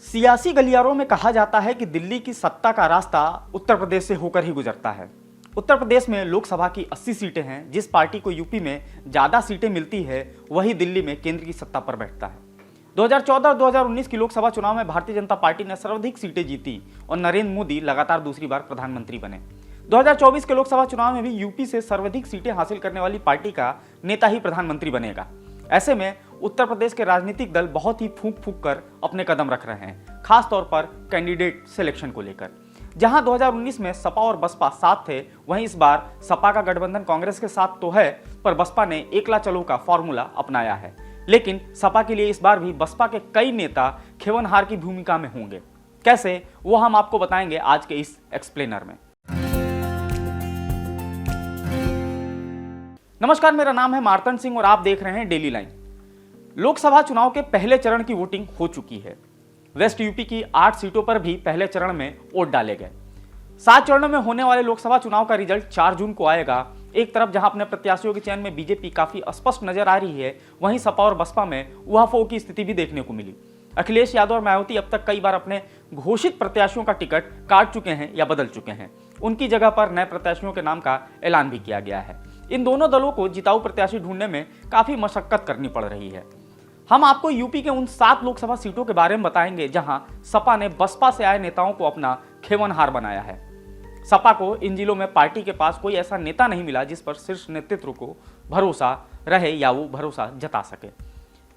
सियासी गलियारों में कहा जाता है कि दिल्ली की सत्ता का रास्ता उत्तर प्रदेश से होकर ही गुजरता है। उत्तर प्रदेश में लोकसभा की 80 सीटें हैं। जिस पार्टी को यूपी में ज़्यादा सीटें मिलती है वही दिल्ली में केंद्र की सत्ता पर बैठता है। 2014 और 2019 की लोकसभा चुनाव में भारतीय जनता पार्टी ने सर्वाधिक सीटें जीती और नरेंद्र मोदी लगातार दूसरी बार प्रधानमंत्री बने। 2024 के लोकसभा चुनाव में भी यूपी से सर्वाधिक सीटें हासिल करने वाली पार्टी का नेता ही प्रधानमंत्री बनेगा। ऐसे में उत्तर प्रदेश के राजनीतिक दल बहुत ही फूंक फूंक कर अपने कदम रख रहे हैं, खास तौर पर कैंडिडेट सिलेक्शन को लेकर। जहां 2019 में सपा और बसपा साथ थे, वहीं इस बार सपा का गठबंधन कांग्रेस के साथ तो है, पर बसपा ने एकला चलो का फॉर्मूला अपनाया है। लेकिन सपा के लिए इस बार भी बसपा के कई नेता खेवनहार की भूमिका में होंगे। कैसे, वो हम आपको बताएंगे आज के इस एक्सप्लेनर में। नमस्कार, मेरा नाम है मार्तंड सिंह और आप देख रहे हैं डेली लाइन। लोकसभा चुनाव के पहले चरण की वोटिंग हो चुकी है। वेस्ट यूपी की 8 सीटों पर भी पहले चरण में वोट डाले गए। 7 चरणों में होने वाले लोकसभा चुनाव का रिजल्ट 4 जून को आएगा। एक तरफ जहां अपने प्रत्याशियों के चयन में बीजेपी काफी अस्पष्ट नजर आ रही है, वहीं सपा और बसपा में उहापोह की स्थिति भी देखने को मिली। अखिलेश यादव और मायावती अब तक कई बार अपने घोषित प्रत्याशियों का टिकट काट चुके हैं या बदल चुके हैं। उनकी जगह पर नए प्रत्याशियों के नाम का ऐलान भी किया गया है। इन दोनों दलों को जिताऊ प्रत्याशी ढूंढने में काफी मशक्कत करनी पड़ रही है। हम आपको यूपी के उन 7 लोकसभा सीटों के बारे में बताएंगे जहां सपा ने बसपा से आए नेताओं को अपना खेवनहार बनाया है। सपा को इन जिलों में पार्टी के पास कोई ऐसा नेता नहीं मिला जिस पर शीर्ष नेतृत्व को भरोसा रहे या वो भरोसा जता सके।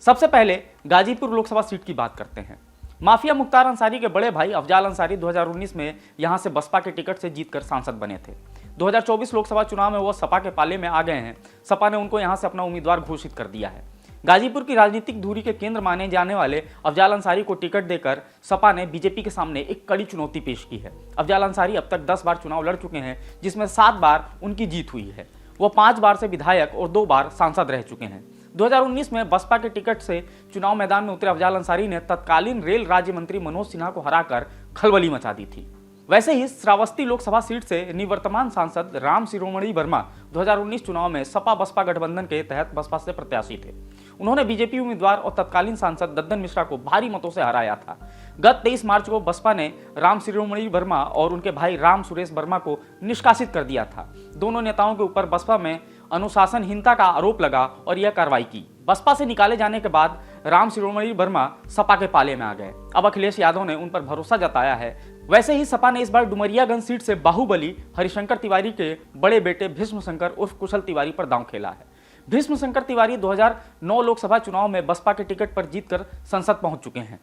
सबसे पहले गाजीपुर लोकसभा सीट की बात करते हैं। माफिया मुख्तार अंसारी के बड़े भाई अफजाल अंसारी 2019 में यहां से बसपा के टिकट से जीतकर सांसद बने थे। 2024 लोकसभा चुनाव में वो सपा के पाले में आ गए हैं। सपा ने उनको यहां से अपना उम्मीदवार घोषित कर दिया है। गाजीपुर की राजनीतिक धुरी के केंद्र माने जाने वाले अफजाल अंसारी को टिकट देकर सपा ने बीजेपी के सामने एक कड़ी चुनौती पेश की है। अफजाल अंसारी अब तक 10 बार चुनाव लड़ चुके हैं, जिसमें 7 बार उनकी जीत हुई है। वो 5 बार से विधायक और 2 बार सांसद रह चुके हैं। 2019 में बसपा के टिकट से चुनाव मैदान में उतरे अफजाल अंसारी ने तत्कालीन रेल राज्य मंत्री मनोज सिन्हा को हराकर खलबली मचा दी थी। वैसे ही श्रावस्ती लोकसभा सीट से निवर्तमान सांसद राम शिरोमणि वर्मा 2019 चुनाव में सपा बसपा गठबंधन के तहत बसपा से प्रत्याशी थे। उन्होंने बीजेपी उम्मीदवार और तत्कालीन सांसद दद्दन मिश्रा को भारी मतों से हराया था। गत 23 मार्च को बसपा ने राम शिरोमणि वर्मा और उनके भाई राम सुरेश वर्मा को निष्कासित कर दिया था। दोनों नेताओं के ऊपर बसपा में अनुशासनहीनता का आरोप लगा और यह कार्रवाई की। बसपा से निकाले जाने के बाद राम शिरोमणि वर्मा सपा के पाले में आ गए। अब अखिलेश यादव ने उन पर भरोसा जताया है। वैसे ही सपा ने इस बार डुमरियागंज सीट से बाहुबली हरिशंकर तिवारी के बड़े बेटे भीष्म शंकर उर्फ कुशल तिवारी पर दांव खेला है। भीष्म शंकर तिवारी 2009 लोकसभा चुनाव में बसपा के टिकट पर जीतकर संसद पहुंच चुके हैं।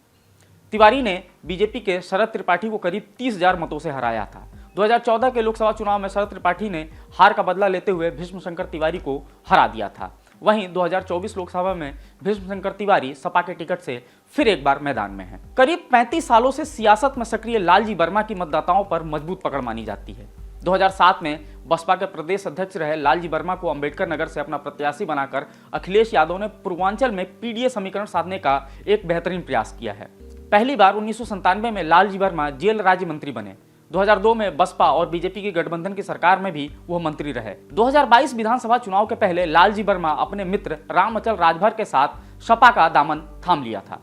तिवारी ने बीजेपी के शरद त्रिपाठी को करीब 30,000 मतों से हराया था। 2014 के लोकसभा चुनाव में शरद त्रिपाठी ने हार का बदला लेते हुए भीष्म शंकर तिवारी को हरा दिया था। वहीं 2024 लोकसभा में भीष्म शंकर तिवारी सपा के टिकट से फिर एक बार मैदान में हैं। करीब 35 सालों से सियासत में सक्रिय लालजी वर्मा की मतदाताओं पर मजबूत पकड़ मानी जाती है। 2007 में बसपा के प्रदेश अध्यक्ष रहे लालजी वर्मा को अंबेडकर नगर से अपना प्रत्याशी बनाकर अखिलेश यादव ने पूर्वांचल में पीडीए समीकरण साधने का एक बेहतरीन प्रयास किया है। पहली बार 1997 में लालजी वर्मा जेल राज्य मंत्री बने। 2002 में बसपा और बीजेपी की गठबंधन की सरकार में भी वो मंत्री रहे। 2022 विधानसभा चुनाव के पहले लालजी वर्मा अपने मित्र राम अचल राजभर के साथ सपा का दामन थाम लिया था।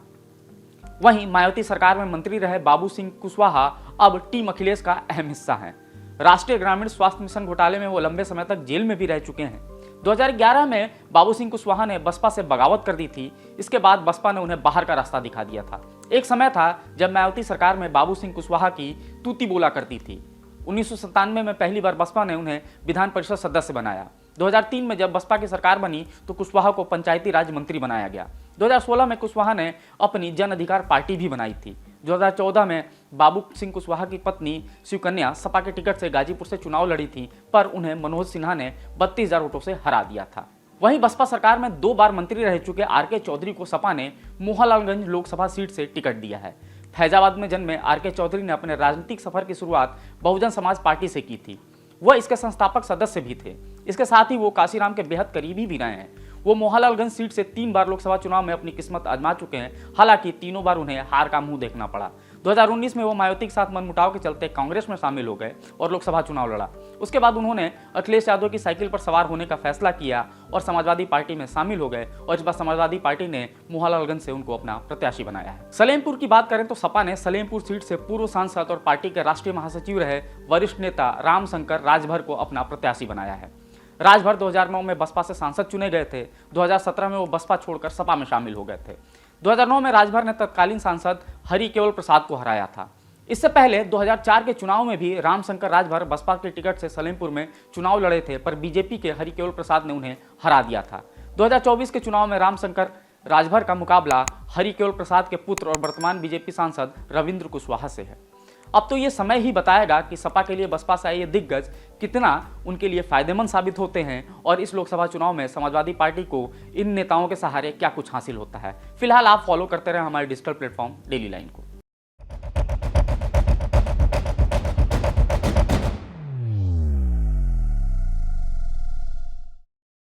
वहीं मायावती सरकार में मंत्री रहे बाबू सिंह कुशवाहा अब टीम अखिलेश का अहम हिस्सा हैं। राष्ट्रीय ग्रामीण स्वास्थ्य मिशन घोटाले में वो लंबे समय तक जेल में भी रह चुके हैं। 2011 में बाबू सिंह कुशवाहा ने बसपा से बगावत कर दी थी। इसके बाद बसपा ने उन्हें बाहर का रास्ता दिखा दिया था। एक समय था जब मायावती सरकार में बाबू सिंह कुशवाहा की तूती बोला करती थी। 1997 में पहली बार बसपा ने उन्हें विधान परिषद सदस्य बनाया। 2003 में जब बसपा की सरकार बनी तो कुशवाहा को पंचायती राज मंत्री बनाया गया। 2016 में कुशवाहा ने अपनी जन अधिकार पार्टी भी बनाई थी। 2014 में बाबू सिंह कुशवाहा की पत्नी शिवकन्या सपा के टिकट से गाजीपुर से चुनाव लड़ी थी, पर उन्हें मनोज सिन्हा ने 32,000 वोटों से हरा दिया था। वहीं बसपा सरकार में 2 बार मंत्री रह चुके आर.के. चौधरी को सपा ने मोहनलालगंज लोकसभा सीट से टिकट दिया है। फैजाबाद में जन्मे आर.के. चौधरी ने अपने राजनीतिक सफर की शुरुआत बहुजन समाज पार्टी से की थी। वह इसके संस्थापक सदस्य भी थे। इसके साथ ही वो काशीराम के बेहद करीबी भी रहे हैं। वो मोहनलालगंज सीट से 3 बार लोकसभा चुनाव में अपनी किस्मत आजमा चुके हैं। हालांकि तीनों बार उन्हें हार का मुंह देखना पड़ा। 2019 में वो मायावती के साथ मनमुटाव के चलते कांग्रेस में शामिल हो गए और लोकसभा चुनाव लड़ा। उसके बाद उन्होंने अखिलेश यादव की साइकिल पर सवार होने का फैसला किया और समाजवादी पार्टी में शामिल हो गए और इस बार समाजवादी पार्टी ने मोहनलालगंज से उनको अपना प्रत्याशी बनाया है। सलेमपुर की बात करें तो सपा ने सलेमपुर सीट से पूर्व सांसद और पार्टी के राष्ट्रीय महासचिव रहे वरिष्ठ नेता रामशंकर राजभर को अपना प्रत्याशी बनाया है। राजभर 2009 में बसपा से सांसद चुने गए थे। 2017 में वो बसपा छोड़कर सपा में शामिल हो गए थे। 2009 में राजभर ने तत्कालीन सांसद हरिकेवल प्रसाद को हराया था। इससे पहले 2004 के चुनाव में भी रामशंकर राजभर बसपा के टिकट से सलेमपुर में चुनाव लड़े थे, पर बीजेपी के हरिकेवल प्रसाद ने उन्हें हरा दिया था। 2024 के चुनाव में रामशंकर राजभर का मुकाबला हरिकेवल प्रसाद के पुत्र और वर्तमान बीजेपी सांसद रविंद्र कुशवाहा से है। अब तो ये समय ही बताएगा कि सपा के लिए बसपा से आए ये दिग्गज कितना उनके लिए फायदेमंद साबित होते हैं और इस लोकसभा चुनाव में समाजवादी पार्टी को इन नेताओं के सहारे क्या कुछ हासिल होता है। फिलहाल आप फॉलो करते रहे हमारे डिजिटल प्लेटफॉर्म डेली लाइन को।